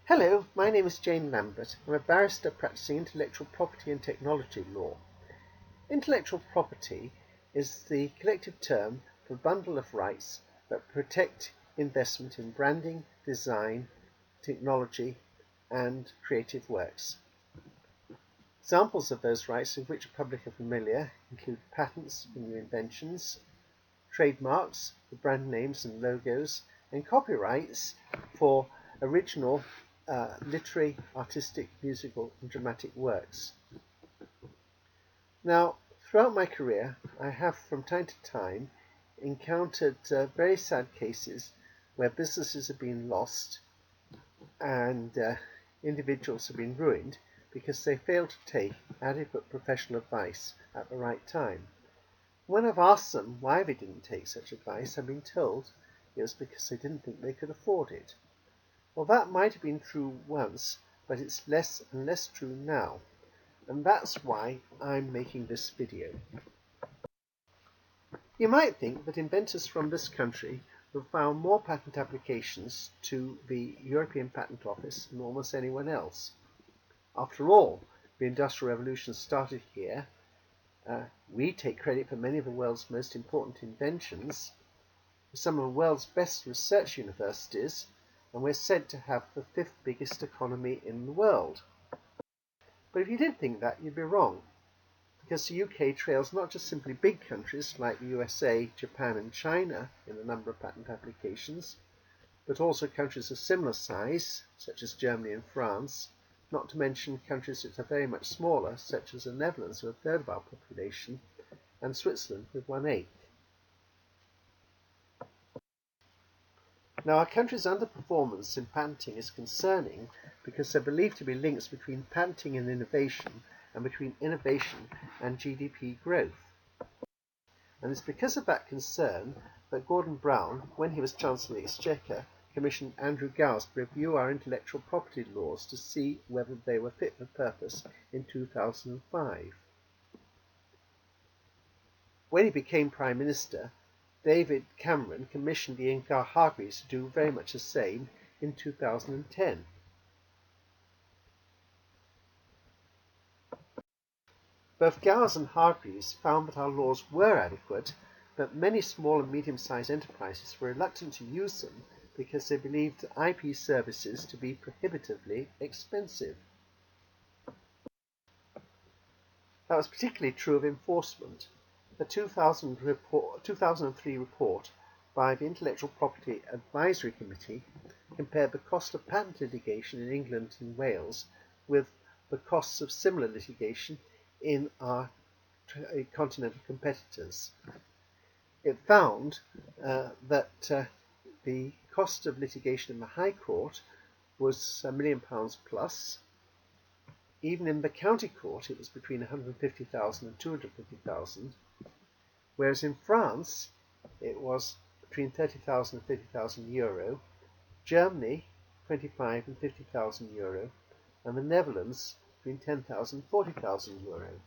Hello, my name is Jane Lambert. I'm a barrister practicing intellectual property and technology law. Intellectual property is the collective term for a bundle of rights that protect investment in branding, design, technology, and creative works. Examples of those rights with which the public are familiar include patents for new inventions, trademarks for brand names and logos, and copyrights for original literary, artistic, musical, and dramatic works. Now, throughout my career, I have from time to time encountered very sad cases where businesses have been lost and individuals have been ruined because they failed to take adequate professional advice at the right time. When I've asked them why they didn't take such advice, I've been told it was because they didn't think they could afford it. Well, that might have been true once, but it's less and less true now. And that's why I'm making this video. You might think that inventors from this country have filed more patent applications to the European Patent Office than almost anyone else. After all, the Industrial Revolution started here. We take credit for many of the world's most important inventions, some of the world's best research universities, and we're said to have the 5th biggest economy in the world. But if you did think that, you'd be wrong, because the UK trails not just simply big countries like the USA, Japan and China in the number of patent applications, but also countries of similar size, such as Germany and France, not to mention countries that are very much smaller, such as the Netherlands with a third of our population, and Switzerland with 1/8. Now, our country's underperformance in patenting is concerning because there are believed to be links between patenting and innovation and between innovation and GDP growth. And it's because of that concern that Gordon Brown, when he was Chancellor of the Exchequer, commissioned Andrew Gowers to review our intellectual property laws to see whether they were fit for purpose in 2005. When he became Prime Minister, David Cameron commissioned Ian Hargreaves to do very much the same in 2010. Both Gowers and Hargreaves found that our laws were adequate, but many small and medium-sized enterprises were reluctant to use them because they believed IP services to be prohibitively expensive. That was particularly true of enforcement. The 2003 report by the Intellectual Property Advisory Committee compared the cost of patent litigation in England and Wales with the costs of similar litigation in our continental competitors. It found that the cost of litigation in the High Court was £1 million plus. Even in the County Court, it was between 150,000 and 250,000. Whereas in France, it was between 30,000 and 50,000 euro, Germany 25 and 50,000 euro, and the Netherlands between 10,000 and 40,000 euro.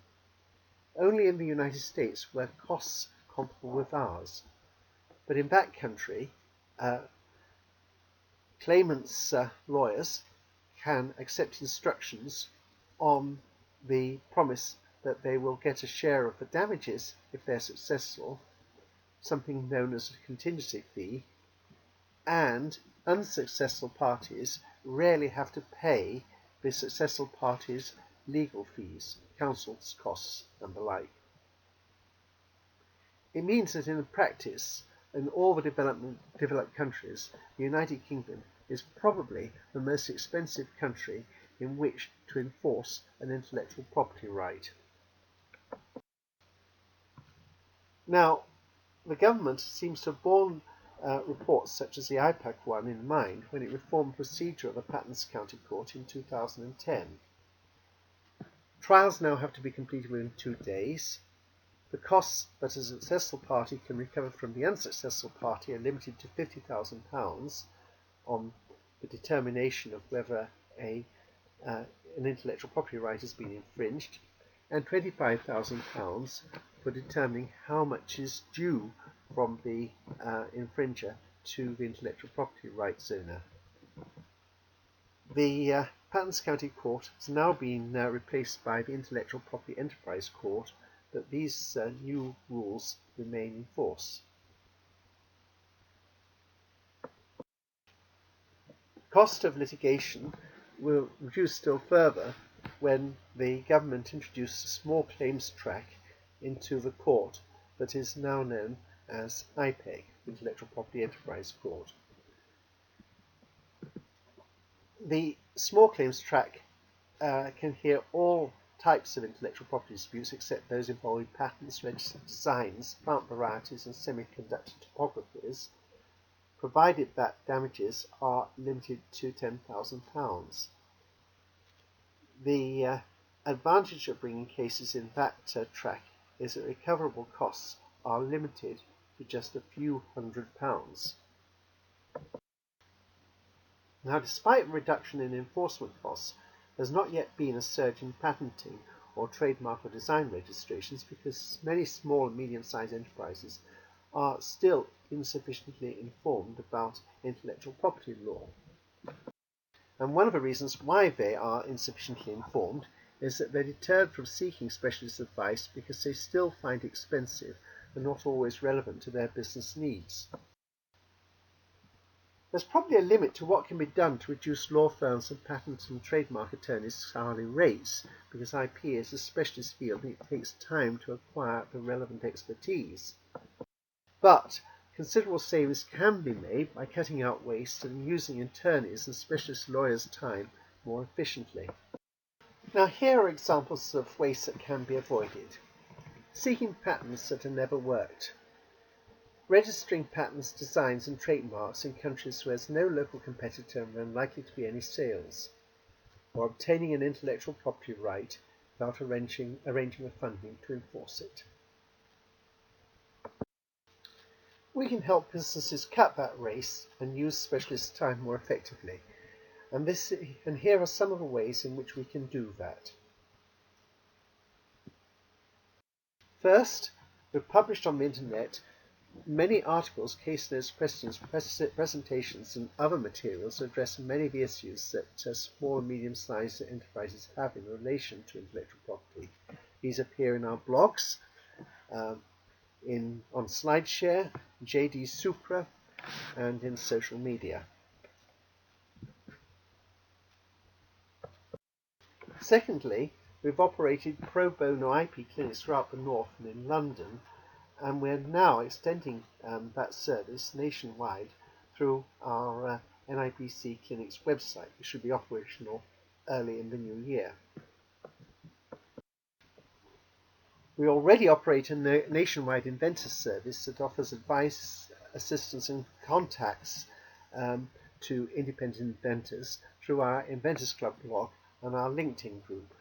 Only in the United States were costs comparable with ours. But in that country, claimants' lawyers can accept instructions on the promise that they will get a share of the damages if they're successful, something known as a contingency fee, and unsuccessful parties rarely have to pay the successful parties' legal fees, counsel's costs, and the like. It means that in practice, in all the developed countries, the United Kingdom is probably the most expensive country in which to enforce an intellectual property right. Now, the government seems to have borne reports such as the IPAC one in mind when it reformed the procedure of the Patents County Court in 2010. Trials now have to be completed within 2 days. The costs that a successful party can recover from the unsuccessful party are limited to £50,000 on the determination of whether an intellectual property right has been infringed, and £25,000 for determining how much is due from the infringer to the intellectual property rights owner. The Patents County Court has now been replaced by the Intellectual Property Enterprise Court, but these new rules remain in force. The cost of litigation will reduce still further when the government introduced a small claims track into the court that is now known as IPEC, Intellectual Property Enterprise Court. The small claims track can hear all types of intellectual property disputes except those involving patents, registered designs, plant varieties and semiconductor topographies, provided that damages are limited to £10,000. The advantage of bringing cases in that track is that recoverable costs are limited to just a few £100s. Now, despite a reduction in enforcement costs, there's not yet been a surge in patenting or trademark or design registrations because many small and medium-sized enterprises are still insufficiently informed about intellectual property law. And one of the reasons why they are insufficiently informed is that they're deterred from seeking specialist advice because they still find it expensive and not always relevant to their business needs. There's probably a limit to what can be done to reduce law firms and patent and trademark attorneys' hourly rates, because IP is a specialist field and it takes time to acquire the relevant expertise. But considerable savings can be made by cutting out waste and using attorneys and specialist lawyers' time more efficiently. Now, here are examples of waste that can be avoided. Seeking patents that have never worked. Registering patents, designs and trademarks in countries where there's no local competitor and unlikely to be any sales. Or obtaining an intellectual property right without arranging the funding to enforce it. We can help businesses cut that race and use specialist time more effectively. And here are some of the ways in which we can do that. First, we've published on the internet many articles, case notes, questions, presentations and other materials address many of the issues that small and medium-sized enterprises have in relation to intellectual property. These appear in our blogs, on SlideShare, JD Supra, and in social media. Secondly, we've operated pro bono IP clinics throughout the North and in London, and we're now extending that service nationwide through our NIPC Clinics website, which should be operational early in the new year. We already operate a nationwide inventor service that offers advice, assistance and contacts to independent inventors through our Inventors Club blog and our LinkedIn group.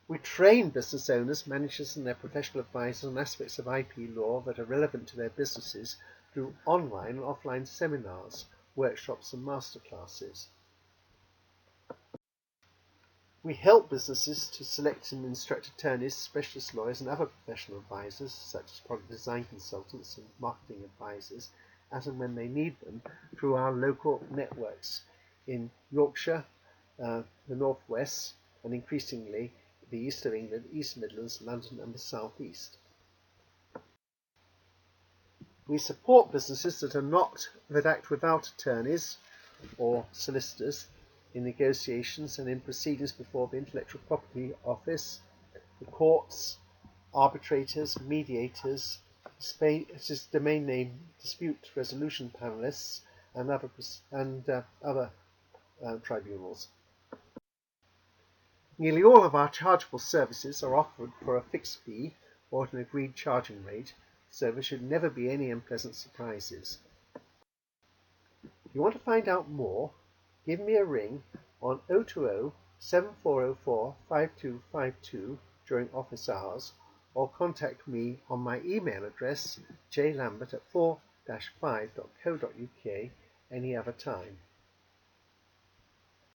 We train business owners, managers and their professional advisors on aspects of IP law that are relevant to their businesses through online and offline seminars, workshops and masterclasses. We help businesses to select and instruct attorneys, specialist lawyers and other professional advisors, such as product design consultants and marketing advisors, as and when they need them, through our local networks in Yorkshire, the North West, and increasingly the East of England, East Midlands, London and the South East. We support businesses that act without attorneys or solicitors in negotiations and in proceedings before the Intellectual Property Office, the courts, arbitrators, mediators, domain name dispute resolution panelists, and other tribunals. Nearly all of our chargeable services are offered for a fixed fee or at an agreed charging rate, so there should never be any unpleasant surprises. If you want to find out more, give me a ring on 020 7404 5252 during office hours, or contact me on my email address jlambert@4-5.co.uk any other time.